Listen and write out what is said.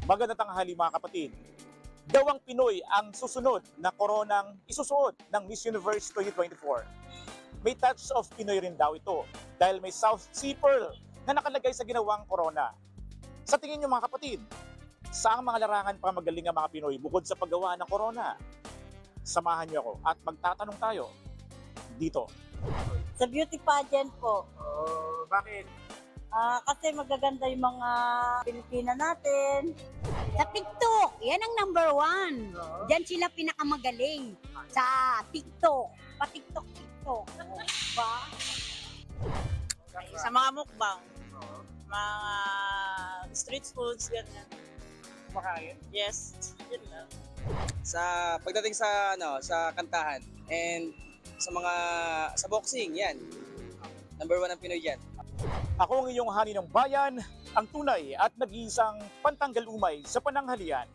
Magandang tanghali mga kapatid. Dawang Pinoy ang susunod na koronang isusuot ng Miss Universe 2024. May touch of Pinoy rin daw ito dahil may South Sea Pearl na nakalagay sa ginawang korona. Sa tingin niyo mga kapatid, saang mga larangan pa magaling ang mga Pinoy bukod sa paggawa ng korona? Samahan niyo ako at magtatanong tayo dito. Sa beauty pageant po. Bakit? Kasi magaganda yung mga Pilipina natin. Sa TikTok, yan ang number one. Diyan sila pinakamagaling sa TikTok. Pa-TikTok. Diba? Sa mga mukbang, mga street foods, ganyan. Makain? Yes, yun lang. Sa pagdating sa sa kantahan and sa boxing, yan. Number 1 ang Pinoy yan. Ako ang iyong hani ng bayan, ang tunay at nag-iisang pantanggal umay sa pananghalian.